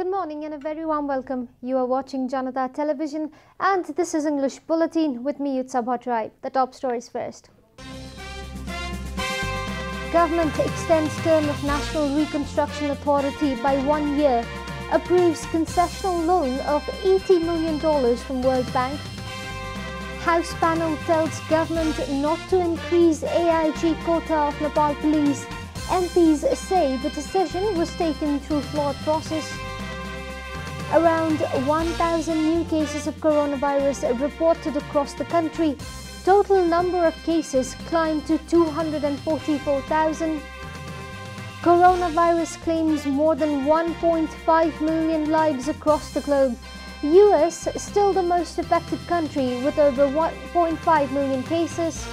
Good morning and a very warm welcome. You are watching JanataTelevision and this is English Bulletin with me, Utsa Bhattrai. The top stories first. Government extends term of National Reconstruction Authority by 1 year, approves concessional loan of $80 million from World Bank. House panel tells government not to increase AIG quota of Nepal police. MPs say the decision was taken through flawed process. Around 1,000 new cases of coronavirus reported across the country. Total number of cases climbed to 244,000. Coronavirus claims more than 1.5 million lives across the globe. US still the most affected country with over 1.5 million cases.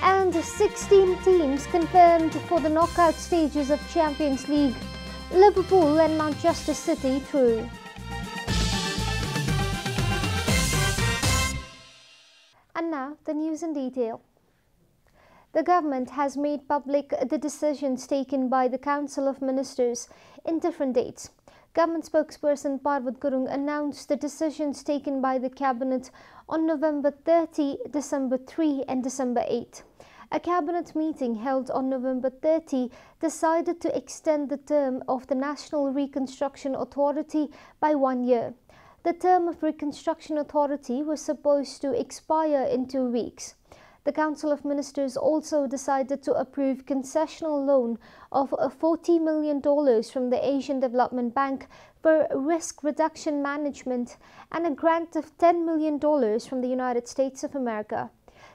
And 16 teams confirmed for the knockout stages of Champions League. Liverpool and Manchester City through. And now the news in detail. The government has made public the decisions taken by the Council of Ministers in different dates. Government spokesperson Parvat Gurung announced the decisions taken by the Cabinet on November 30, December 3 and December 8. A cabinet meeting held on November 30 decided to extend the term of the National Reconstruction Authority by 1 year. The term of Reconstruction Authority was supposed to expire in 2 weeks. The Council of Ministers also decided to approve concessional loan of $40 million from the Asian Development Bank for risk reduction management and a grant of $10 million from the United States of America.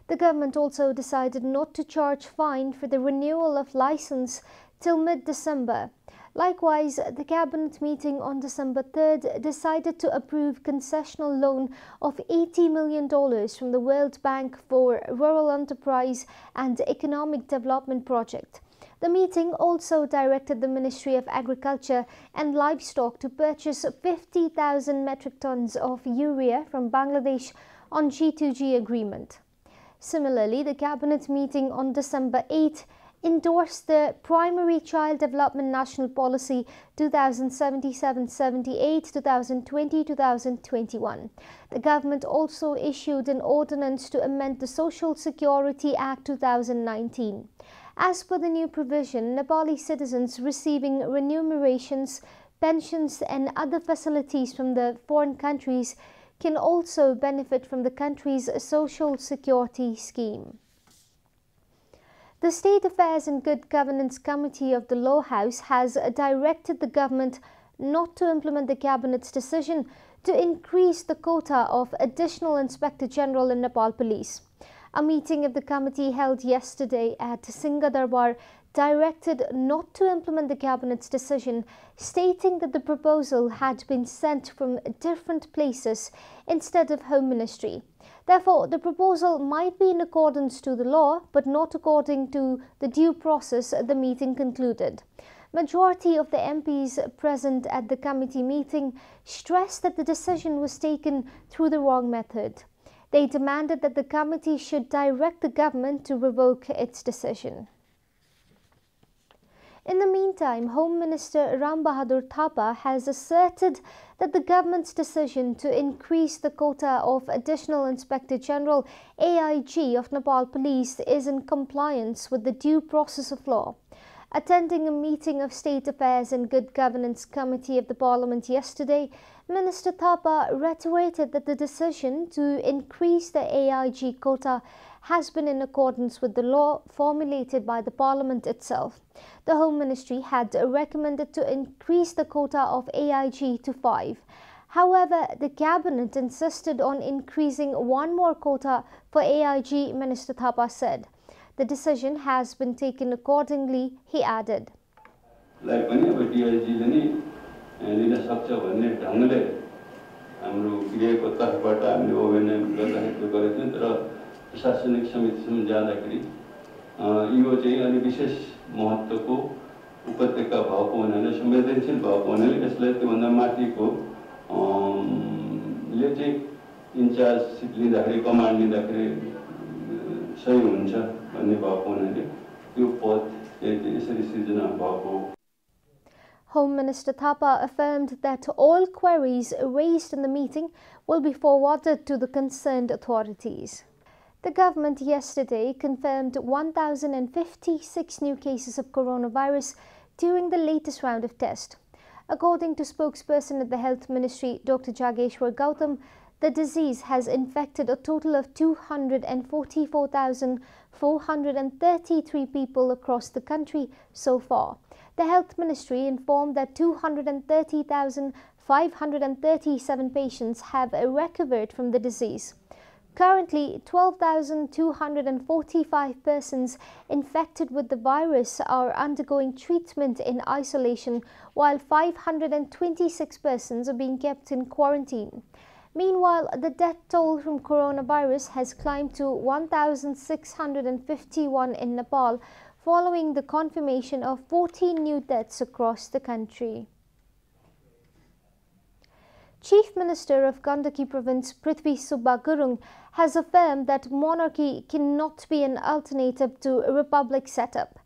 The government also decided not to charge fine for the renewal of license till mid-December. Likewise, the cabinet meeting on December 3rd decided to approve concessional loan of $80 million from the World Bank for Rural Enterprise and Economic Development Project. The meeting also directed the Ministry of Agriculture and Livestock to purchase 50,000 metric tons of urea from Bangladesh on G2G agreement. Similarly, the cabinet meeting on December 8 endorsed the Primary Child Development National Policy 2077-78, 2020-2021. The government also issued an ordinance to amend the Social Security Act 2019. As per the new provision, Nepali citizens receiving remunerations, pensions and other facilities from the foreign countries can also benefit from the country's social security scheme. The State Affairs and Good Governance Committee of the Law House has directed the government not to implement the Cabinet's decision to increase the quota of Additional Inspector General in Nepal Police. A meeting of the committee held yesterday at Singha Darbar directed not to implement the Cabinet's decision, stating that the proposal had been sent from different places instead of Home Ministry. Therefore, the proposal might be in accordance to the law, but not according to the due process, the meeting concluded. Majority of the MPs present at the committee meeting stressed that the decision was taken through the wrong method. They demanded that the committee should direct the government to revoke its decision. In the meantime, Home Minister Ram Bahadur Thapa has asserted that the government's decision to increase the quota of Additional Inspector General AIG of Nepal Police is in compliance with the due process of law. Attending a meeting of State Affairs and Good Governance Committee of the Parliament yesterday, Minister Thapa reiterated that the decision to increase the AIG quota has been in accordance with the law formulated by the Parliament itself. The Home Ministry had recommended to increase the quota of AIG to 5. However, the Cabinet insisted on increasing one more quota for AIG, Minister Thapa said. The decision has been taken accordingly, he added. प्रशासनिक समितिसम्म जाँदाखेरि यो चाहिँ अनि विशेष महत्त्वको उपत्यका भएको हुनाले संवेदनशील भएको हुनाले यसलाई त्योभन्दा माथिको ले चाहिँ इन्चार्ज लिँदाखेरि कमान्ड लिँदाखेरि सही हुन्छ भन्ने भएको हुनाले त्यो पद यसरी सृजना भएको Home Minister Thapa affirmed that all queries raised in the meeting will be forwarded to the concerned authorities. The government yesterday confirmed 1,056 new cases of coronavirus during the latest round of tests. According to spokesperson at the Health Ministry, Dr. Jageshwar Gautam, the disease has infected a total of 244,433 people across the country so far. The Health Ministry informed that 230,537 patients have recovered from the disease. Currently, 12,245 persons infected with the virus are undergoing treatment in isolation, while 526 persons are being kept in quarantine. Meanwhile, the death toll from coronavirus has climbed to 1,651 in Nepal, following the confirmation of 14 new deaths across the country. Chief Minister of Gandaki Province Prithvi Subba Gurung has affirmed that monarchy cannot be an alternative to a republic setup.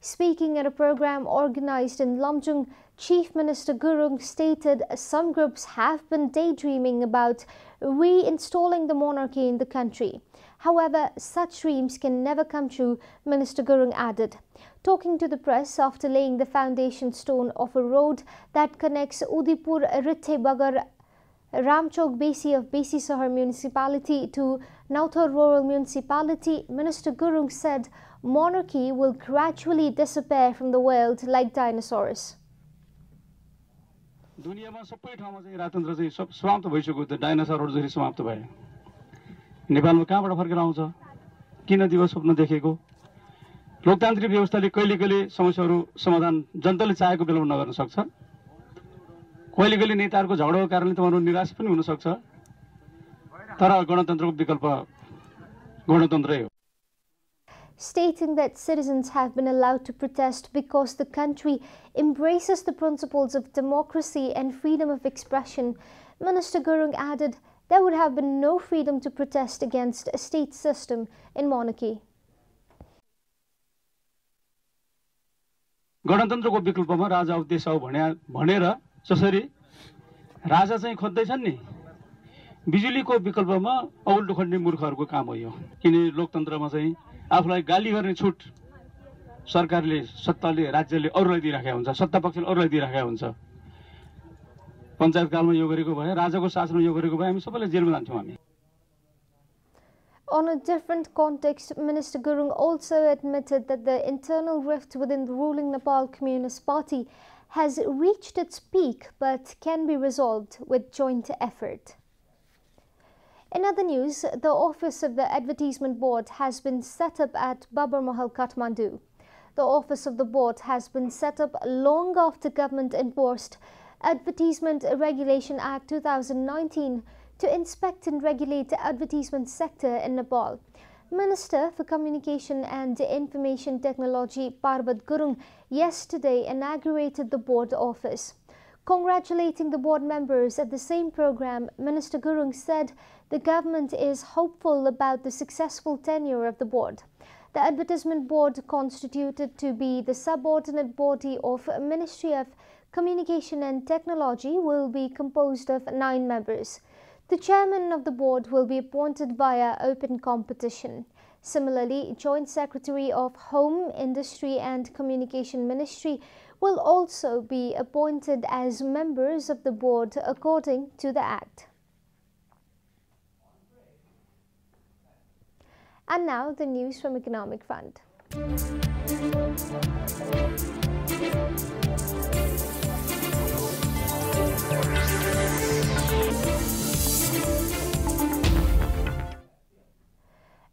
Speaking at a program organized in Lamjung, Chief Minister Gurung stated some groups have been daydreaming about reinstalling the monarchy in the country. However, such dreams can never come true, Minister Gurung added. Talking to the press after laying the foundation stone of a road that connects Udipur Rithe-Bagar Ramchok Besi of Besi Sahar municipality to Nauthar rural municipality, Minister Gurung said monarchy will gradually disappear from the world like dinosaurs. दुनियामा सबै ठाउँमा चाहिँ राजतन्त्र चाहिँ सब समाप्त भइसक्यो त्यो डाइनोसरहरु जसरी समाप्त भए नेपालमा कहाँबाट फर्केर आउँछ किन दिवस स्वप्न देखेको लोकतान्त्रिक व्यवस्थाले कहिले कहिले समस्याहरू समाधान जनताले चाहेको बेलामा नगर्न सक्छ कहिले कहिले नेताहरूको झगडाको कारणले तपाईहरु निराश पनि हुन सक्छ तर गणतन्त्रको विकल्प गणतन्त्रै हो. Stating that citizens have been allowed to protest because the country embraces the principles of democracy and freedom of expression, Minister Gurung added there would have been no freedom to protest against a state system in monarchy. गणतन्त्रको विकल्पमा राजा उद्देश्य हो भनेर जसरी राजा चाहिँ खोज्दैछन् नि बिजुलीको विकल्पमा औल्टो खन्ने मूर्खहरूको काम हो यो किन लोकतन्त्रमा चाहिँ आफुलाई गाली गर्ने छुट सरकारले सत्ताले राज्यले अरूलाई दिइराखेको हुन्छ सत्ता पक्षले अरूलाई दिइराखेको हुन्छ पञ्चायत कालमा यो गरेको भए राजाको शासनमा यो गरेको भए हामी सबैले जेलमा जान्थ्यौं हामी. On a different context, Minister Gurung also admitted that the internal rift within the ruling Nepal Communist Party has reached its peak but can be resolved with joint effort. In other news, the office of the Advertisement Board has been set up at Babar Mahal, Kathmandu. The office of the board has been set up long after government enforced Advertisement Regulation Act 2019 to inspect and regulate the advertisement sector in Nepal. Minister for Communication and Information Technology Parvat Gurung yesterday inaugurated the board office. Congratulating the board members at the same program, Minister Gurung said the government is hopeful about the successful tenure of the board. The Advertisement Board, constituted to be the subordinate body of Ministry of Communication and Technology, will be composed of 9 members. The chairman of the board will be appointed via open competition. Similarly, Joint Secretary of Home, Industry and Communication Ministry will also be appointed as members of the board according to the Act. And now the news from Economic Front.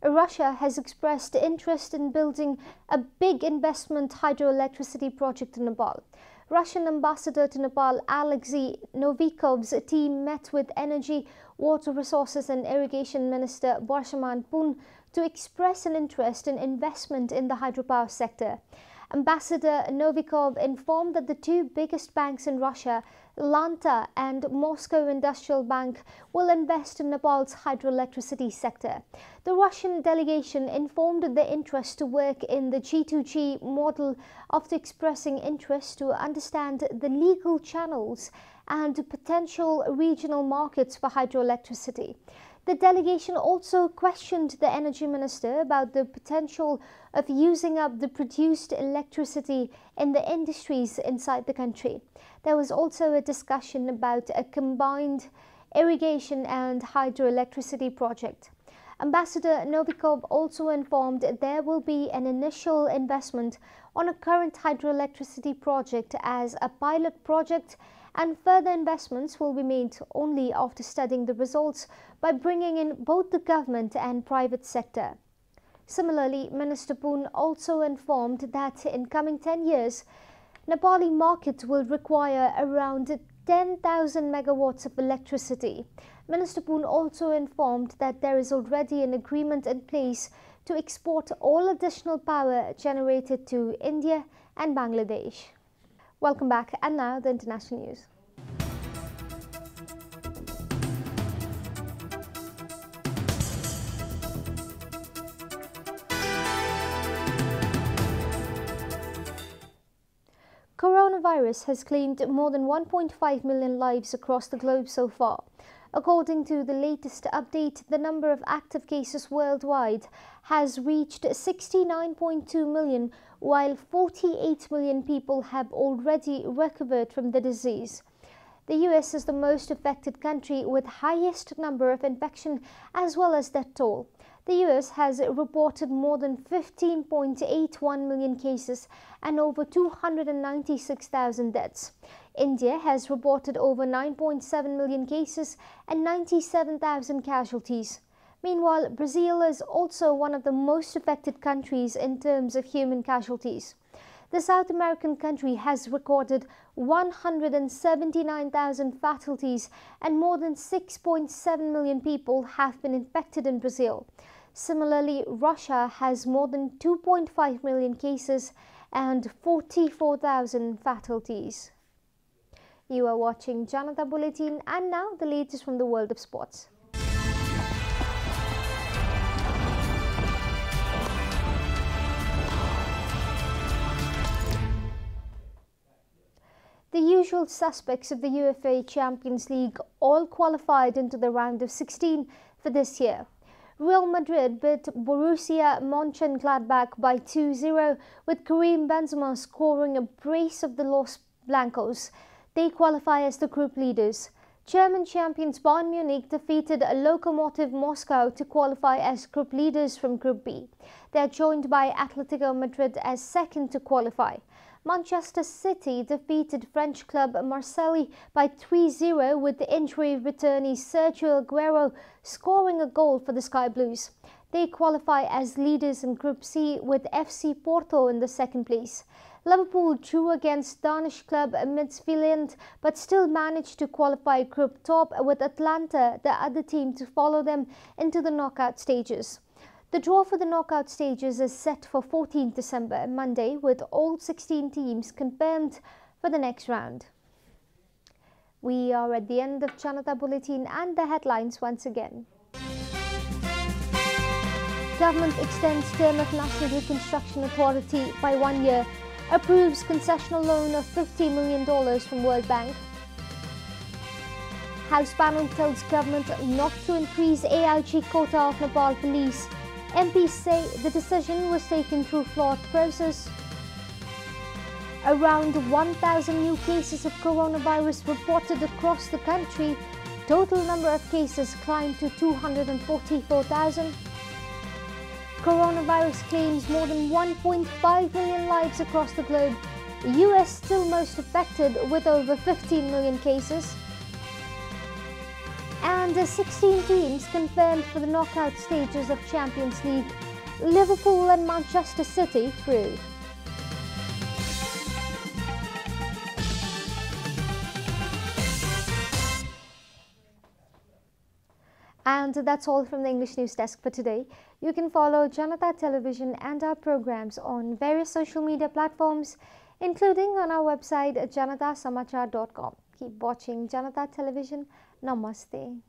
Russia has expressed interest in building a big investment hydroelectricity project in Nepal. Russian ambassador to Nepal Alexei Novikov's team met with Energy, Water Resources and Irrigation Minister Barshaman Pun to express an interest in investment in the hydropower sector. Ambassador Novikov informed that the two biggest banks in Russia, Janata and Moscow Industrial Bank, will invest in Nepal's hydroelectricity sector. The Russian delegation informed the interest to work in the G2G model after expressing interest to understand the legal channels and potential regional markets for hydroelectricity. The delegation also questioned the energy minister about the potential of using up the produced electricity in the industries inside the country. There was also a discussion about a combined irrigation and hydroelectricity project. Ambassador Novikov also informed there will be an initial investment on a current hydroelectricity project as a pilot project, and further investments will be made only after studying the results by bringing in both the government and private sector. Similarly, Minister Poon also informed that in coming 10 years, Nepali market will require around 10,000 megawatts of electricity. Minister Poon also informed that there is already an agreement in place to export all additional power generated to India and Bangladesh. Welcome back, and now the international news. Coronavirus has claimed more than 1.5 million lives across the globe so far. According to the latest update, the number of active cases worldwide has reached 69.2 million, while 48 million people have already recovered from the disease. The US is the most affected country with highest number of infection as well as death toll. The US has reported more than 15.81 million cases and over 296,000 deaths. India has reported over 9.7 million cases and 97,000 casualties. Meanwhile, Brazil is also one of the most affected countries in terms of human casualties. The South American country has recorded 179,000 fatalities and more than 6.7 million people have been infected in Brazil. Similarly, Russia has more than 2.5 million cases and 44,000 fatalities. You are watching Janata Bulletin, and now the latest from the world of sports. The usual suspects of the UEFA Champions League all qualified into the round of 16 for this year. Real Madrid beat Borussia Mönchengladbach by 2-0, with Karim Benzema scoring a brace of the Los Blancos. They qualify as the group leaders. German champions Bayern Munich defeated Lokomotiv Moscow to qualify as group leaders from Group B. They are joined by Atletico Madrid as second to qualify. Manchester City defeated French club Marseille by 3-0, with the injury returnee Sergio Aguero scoring a goal for the Sky Blues. They qualify as leaders in Group C, with FC Porto in the second place. Liverpool drew against Danish club Midtjylland but still managed to qualify group top, with Atlanta, the other team, to follow them into the knockout stages. The draw for the knockout stages is set for 14 December, Monday, with all 16 teams confirmed for the next round. We are at the end of Janata Bulletin, and the headlines once again. Government extends term of National Reconstruction Authority by 1 year, approves concessional loan of $50 million from World Bank. House panel tells government not to increase AIG quota of Nepal police. MPs say the decision was taken through flawed process. Around 1,000 new cases of coronavirus reported across the country. Total number of cases climbed to 244,000. Coronavirus claims more than 1.5 million lives across the globe. The US still most affected with over 15 million cases. And 16 teams confirmed for the knockout stages of Champions League. Liverpool and Manchester City through. And that's all from the English News Desk for today. You can follow Janata Television and our programs on various social media platforms, including on our website janatasamachar.com. Keep watching Janata Television. Namaste.